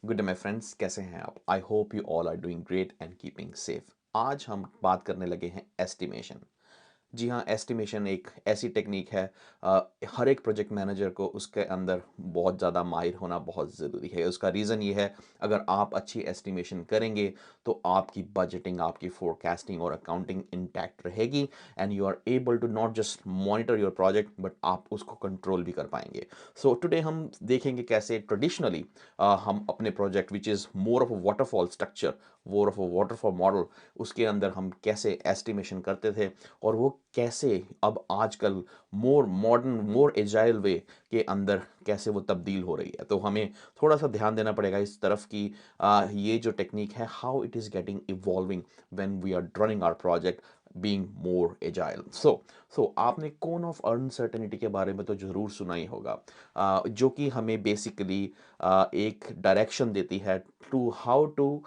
Good day my friends, कैसे हैं आप? I hope you all are doing great and keeping safe. आज हम बात करने लगे हैं एस्टिमेशन। जी हाँ, एस्टिमेशन एक ऐसी टेक्निक है। हर एक प्रोजेक्ट मैनेजर को उसके अंदर बहुत ज़्यादा माहिर होना बहुत ज़रूरी है। उसका रीज़न ये है, अगर आप अच्छी एस्टिमेशन करेंगे तो आपकी बजटिंग, आपकी फोरकास्टिंग और अकाउंटिंग इंटैक्ट रहेगी and you are able to not just monitor your project but आप उसको कंट्रोल भी कर पाएंगे। सो टुडे हम देखेंगे कैसे ट्रेडिशनली हम अपने project which is more of a waterfall structure, more of a waterfall model, उसके अंदर हम कैसे एस्टिमेशन करते थे और वो कैसे अब आजकल मोर मॉडर्न, मोर एजाइल वे के अंदर कैसे वो तब्दील हो रही है। तो हमें थोड़ा सा ध्यान देना पड़ेगा इस तरफ कि ये जो टेक्निक है, how it is getting evolving when we are running our project being more agile. So आपने कौन ऑफ अनसर्टेनिटी के बारे में तो ज़रूर सुना ही होगा, जो कि हमें बेसिकली एक डायरेक्शन देती है to how to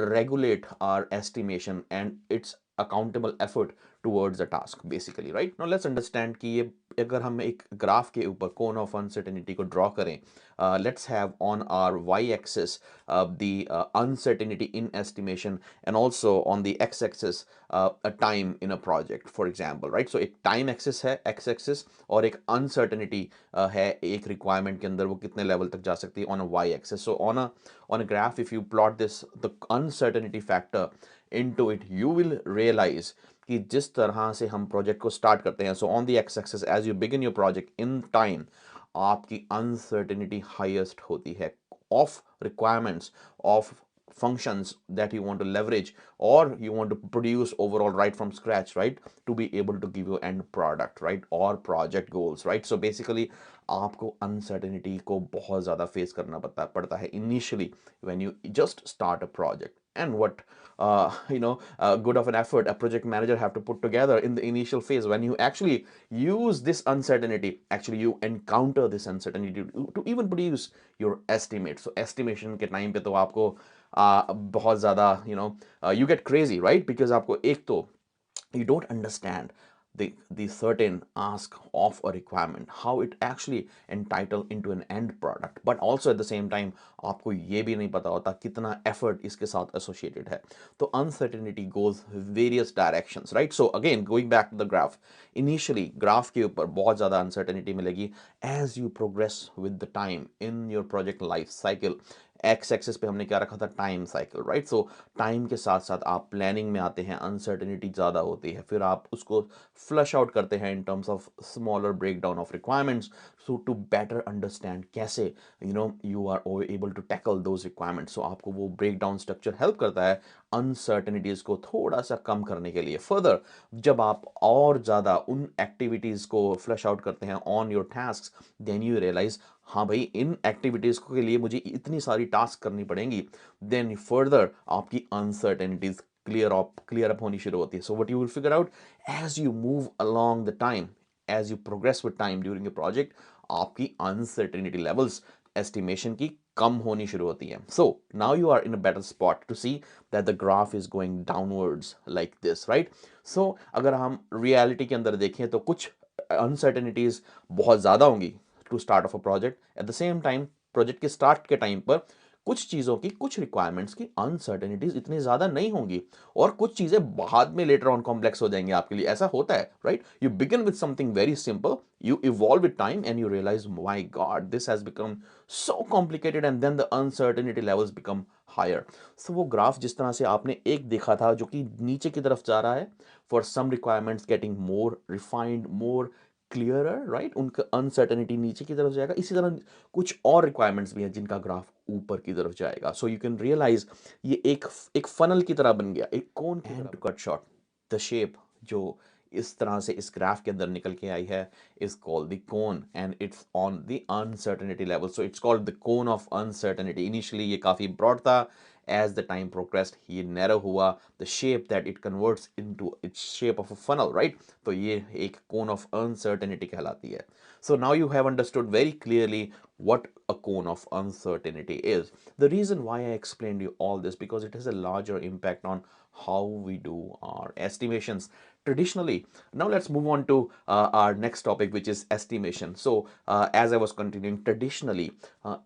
regulate our estimation and its accountable effort towards a task basically, right? Now let's understand कि ये अगर हम एक ग्राफ के ऊपर cone of uncertainty को ड्रॉ करें, let's have on our y axis the uncertainty in estimation and also on the x axis a time in a project for example, right? So एक time axis है x axis और एक uncertainty है एक requirement के अंदर वो कितने level तक जा सकती है on a y axis. So on a graph, if you plot this the uncertainty factor into it, you will realize कि जिस तरह से हम प्रोजेक्ट को स्टार्ट करते हैं, so on the X axis as you begin your project in time, आपकी uncertainty highest होती है of requirements of functions that you want to leverage or you want to produce overall right from scratch, right, to be able to give you end product, right, or project goals, right? So basically आपको uncertainty को बहुत ज़्यादा face करना पड़ता है initially when you just start a project and what good of an effort a project manager have to put together in the initial phase when you actually use this uncertainty. Actually you encounter this uncertainty to even produce your estimate. So estimation के time पे तो आपको बहुत ज़्यादा you get crazy, right? Because आपको एक तो you don't understand the certain ask of a requirement, how it actually entitle into an end product, but also at the same time आपको ये भी नहीं पता होता कितना effort इसके साथ associated है. तो uncertainty goes various directions, right? So again going back to the graph, initially graph के ऊपर बहुत ज़्यादा uncertainty मिलेगी as you progress with the time in your project life cycle. X axis पे हमने क्या रखा था, टाइम साइकिल, राइट? सो टाइम के साथ साथ आप प्लानिंग में आते हैं, अनसर्टेनिटी ज़्यादा होती है, फिर आप उसको फ्लश आउट करते हैं in terms of smaller break down of requirements, so to better understand कैसे you are able to tackle those requirements. So आपको वो ब्रेक डाउन स्ट्रक्चर हेल्प करता है अनसर्टेनिटीज़ को थोड़ा सा कम करने के लिए. फर्दर जब आप और ज़्यादा उन एक्टिविटीज़ को फ्लश आउट करते हैं on your task, then you realise हाँ भाई इन एक्टिविटीज़ के लिए मुझे इतनी सारी टास्क करनी पड़ेंगी. देन फर्दर आपकी अनसर्टेनिटीज क्लियर अप होनी शुरू होती है. So what you will figure out as you move along the time, as you progress with time during a project, आपकी अनसर्टेनिटी लेवल्स एस्टिमेशन की कम होनी शुरू होती है. So now you are in a better spot to see that the graph is going downwards like this, right? So अगर हम reality के अंदर देखें तो कुछ अनसर्टेनिटीज बहुत ज़्यादा होंगी to start of a project. At the same time project के स्टार्ट के टाइम पर कुछ चीज़ों की, कुछ रिक्वायरमेंट्स की अनसर्टेनिटीज इतनी ज़्यादा नहीं होंगी और कुछ चीज़ें बाद में लेटर ऑन कॉम्प्लेक्स हो जाएंगी आपके लिए. ऐसा होता है, right? You begin with something very simple, you evolve with time and you realize my god this has become so complicated and then the uncertainty levels become higher. So वो graph जिस तरह से आपने एक देखा था जो कि नीचे की तरफ जा रहा है, for some requirements getting more refined, more clearer, right, उनका अनसर्टेनिटी नीचे की तरफ जाएगा. इसी तरह कुछ और रिक्वायरमेंट्स भी हैं जिनका ग्राफ ऊपर की तरफ जाएगा. सो यू कैन रियलाइज ये एक फनल की तरह बन गया, एक कोन की तरह. To cut short, the shape जो इस तरह से इस ग्राफ के अंदर निकल के आई है is called the cone and it's on the uncertainty level. So it's called the cone of uncertainty. Initially ये काफ़ी ब्रॉड था, as the time progressed ये narrow हुआ, the shape that it converts into its shape of a funnel, right? तो ये एक cone of uncertainty कहलाती है. So now you have understood very clearly what a cone of uncertainty is. The reason why I explained you all this, because it has a larger impact on how we do our estimations traditionally. Now let's move on to our next topic, which is estimation. So as I was continuing, traditionally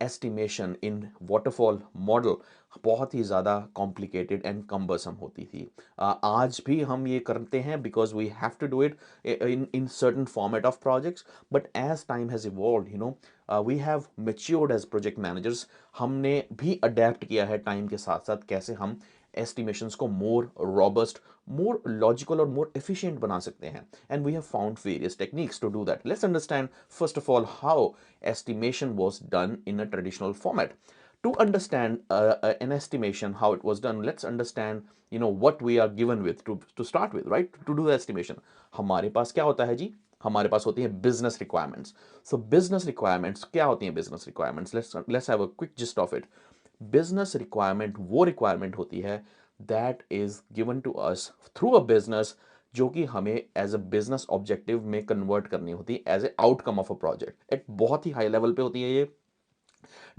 estimation in waterfall model बहुत ही ज़्यादा complicated and cumbersome होती थी। आज भी हम ये करते हैं because we have to do it in certain format of projects, but as time has evolved, we have matured as project managers. हमने भी अडेप्ट किया है टाइम के साथ साथ कैसे हम एस्टिमेशंस को मोर रॉबस्ट, मोर लॉजिकल और मोर एफिशिएंट बना सकते हैं, and we have found various techniques to do that. Let's understand first of all how estimation was done in a traditional format. To understand an estimation, how it was done, let's understand what we are given with to start with, right? To do the estimation, हमारे पास क्या होता है जी? हमारे पास होती है business requirements. So business requirements क्या होती हैं? Business requirements, let's have a quick gist of it. Business requirement वो रिक्वायरमेंट होती है that is given to us through a business, जो कि हमें एज अ बिजनेस ऑब्जेक्टिव में कन्वर्ट करनी होती है as a outcome of a project. एक बहुत ही हाई लेवल पे होती है ये.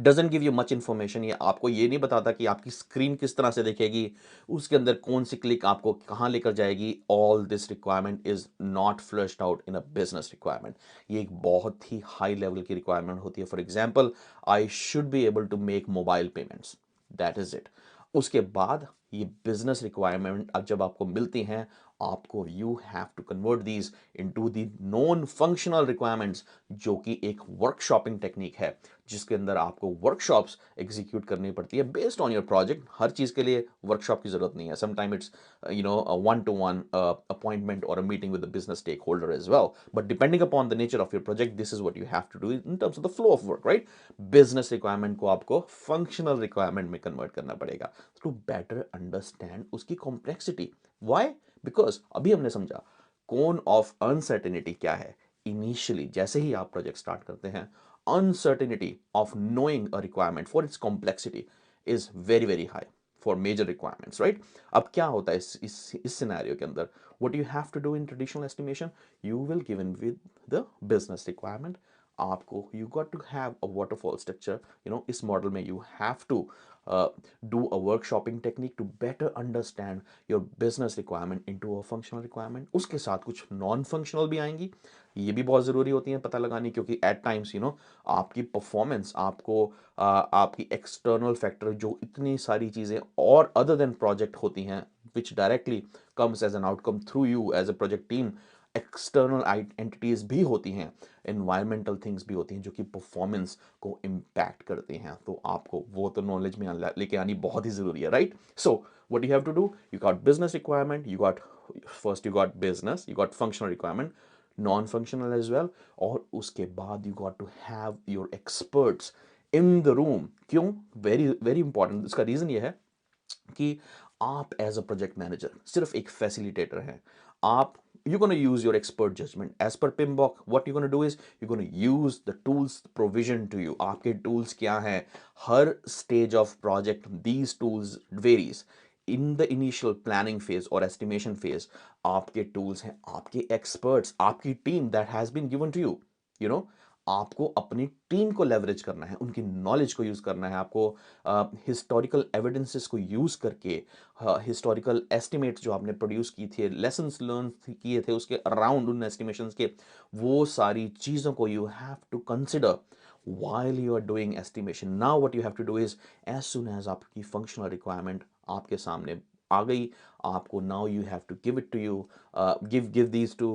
Doesn't give you much information. ये आपको ये नहीं बताता कि आपकी स्क्रीन किस तरह से दिखेगी, उसके अंदर कौन सी क्लिक आपको कहाँ लेकर जाएगी. All this requirement is not flushed out in a business requirement. ये एक बहुत ही हाई लेवल की रिक्वायरमेंट होती है. For example, I should be able to make mobile payments, that is it. उसके बाद ये बिजनेस रिक्वायरमेंट अब जब आपको मिलती हैं, आपको you have to convert these into the non functional requirements, जो कि एक वर्कशॉपिंग टेक्निक है, जिसके अंदर आपको वर्कशॉप्स एग्जीक्यूट करनी पड़ती है बेस्ड ऑन योर प्रोजेक्ट. हर चीज़ के लिए वर्कशॉप की ज़रूरत नहीं है. Sometime it's one to one appointment और a meeting with the business stakeholder as well, but depending upon the nature of your project, this is what you have to do in terms of the flow of work, right? Business requirement को आपको functional requirement में convert करना पड़ेगा to better understand उसकी complexity. Y? Because अभी हमने समझा cone of uncertainty क्या है. इनिशियली जैसे ही आप प्रोजेक्ट स्टार्ट करते हैं, uncertainty of knowing a requirement for its complexity is very very high for major requirements, right? अब क्या होता है इस सिनेरियो के अंदर? what you have to do in traditional estimation, you will given with the business requirement, आपको you got to have a waterfall structure. इस model में you have to do a workshopping technique to better understand your business requirement into a functional requirement. उसके साथ कुछ non functional भी आएंगी, ये भी बहुत ज़रूरी होती हैं पता लगानी, क्योंकि एट टाइम्स आपकी परफॉर्मेंस, आपकी एक्सटर्नल फैक्टर, जो इतनी सारी चीज़ें और अदर देन प्रोजेक्ट होती हैं which directly comes as an outcome through you as a project team, external entities भी होती हैं, एनवायरमेंटल थिंग्स भी होती हैं, जो कि परफॉर्मेंस को इम्पैक्ट करती हैं. तो आपको वो तो नॉलेज में लेके आनी बहुत ही ज़रूरी है, right? So what you have to do, you got business requirement, you got business, you got functional requirement, non-functional as well, और उसके बाद you got to have your experts in the room. क्यों? Very very important. इसका reason ये है कि आप as a project manager सिर्फ एक फैसिलिटेटर हैं. आप you're going to use your expert judgment as per PMBOK. what you're going to do is you're going to use the tools provision to you. आपके tools क्या हैं? हर stage of project these tools varies. in the initial planning phase or estimation phase, आपके tools हैं, आपके experts, आपकी team that has been given to you. you know आपको अपनी team को लेवरेज करना है, उनकी नॉलेज को यूज़ करना है. आपको हिस्टोरिकल एविडेंसेस को यूज़ करके, हिस्टोरिकल एस्टिमेट्स जो आपने प्रोड्यूस की थी, लेसन्स लर्न किए थे उसके अराउंड उन एस्टिमेशंस के, वो सारी चीज़ों को you have to consider while you are doing estimation. Now what you have to do is, as soon as आपकी functional requirement आपके सामने आ गई, आपको now you have to give it to you, give these to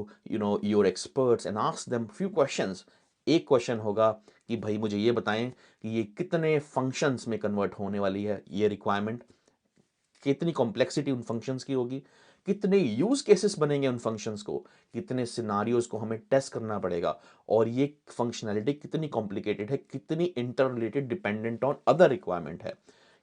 your experts and ask them few questions. एक question होगा कि भाई मुझे ये बताएं कि ये कितने फंक्शंस में कन्वर्ट होने वाली है ये रिक्वायरमेंट, कितनी कॉम्प्लेक्सिटी उन फंक्शंस की होगी, कितने यूज केसेस बनेंगे उन फंक्शंस को, कितने सिनारियोज को हमें टेस्ट करना पड़ेगा, और ये फंक्शनैलिटी कितनी कॉम्प्लिकेटेड है, कितनी inter related dependent on other requirement है.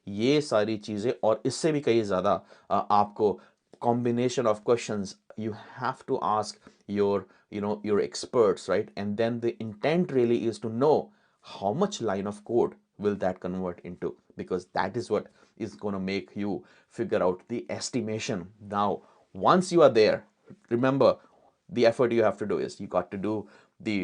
ये सारी चीजें और इससे भी कई ज्यादा आपको combination of questions you have to ask your experts, right? And then the intent really is to know how much line of code will that convert into, because that is what is going to make you figure out the estimation. Now once you are there, remember the effort you have to do is you got to do the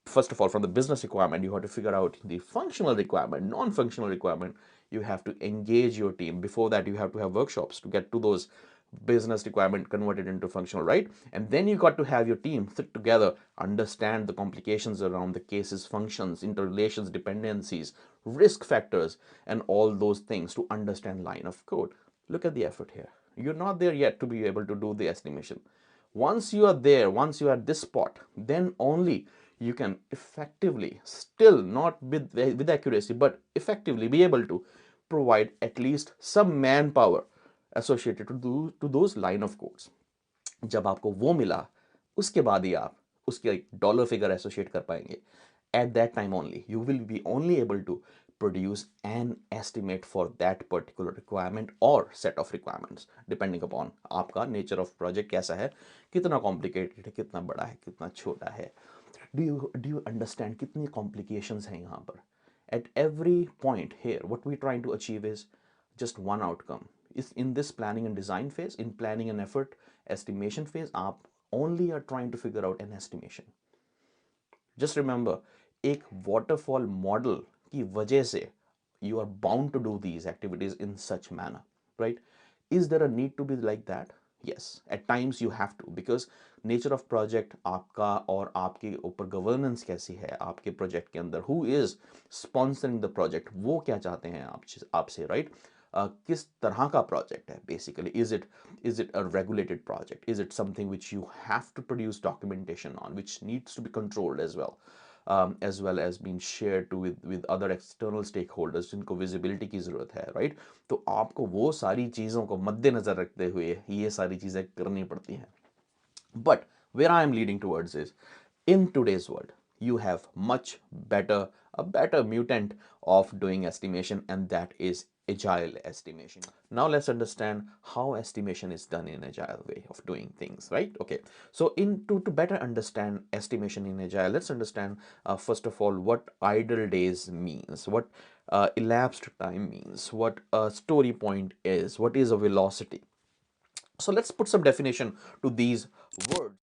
First of all, from the business requirement, you have to figure out the functional requirement, non-functional requirement. You have to engage your team. Before that, you have to have workshops to get to those business requirement converted into functional, right? And then you got to have your team sit together, understand the complications around the cases, functions, interrelations, dependencies, risk factors, and all those things to understand line of code. Look at the effort here. You're not there yet to be able to do the estimation. Once you are there, once you are at this spot, then only you can effectively, still not with accuracy, but effectively be able to provide at least some manpower associated to those line of codes. जब आपको वो मिला, उसके बाद ही आप उसके dollar figure associate कर पाएंगे. At that time only, you will be only able to produce an estimate for that particular requirement or set of requirements, depending upon आपका nature of project कैसा है, कितना complicated है, कितना बड़ा है, कितना छोटा है. Do you understand कितनी complications हैं यहाँ पर? At every point here, what we're trying to achieve is just one outcome. Is in this planning and design phase, in planning and effort estimation phase, आप only are trying to figure out an estimation. Just remember, एक waterfall model की वजह से you are bound to do these activities in such manner, right? Is there a need to be like that? Yes, at times you have to, because nature of project आपका और आपके ऊपर governance कैसी है आपके project के अंदर, who is sponsoring the project, वो क्या चाहते हैं आपसे, right? किस तरह का project है basically? Is it a regulated project? Is it something which you have to produce documentation on, which needs to be controlled as well as being shared to with other external stakeholders जिनको visibility की ज़रूरत है, right? तो आपको वो सारी चीज़ों को मद्देनज़र रखते हुए ये सारी चीज़ें करनी पड़ती हैं. But where I am leading towards is, in today's world, you have a better mutant of doing estimation, and that is agile estimation. Now let's understand how estimation is done in agile way of doing things, right? Okay, so to better understand estimation in agile, let's understand first of all what idle days means, what elapsed time means, what a story point is, what is a velocity. So let's put some definition to these words.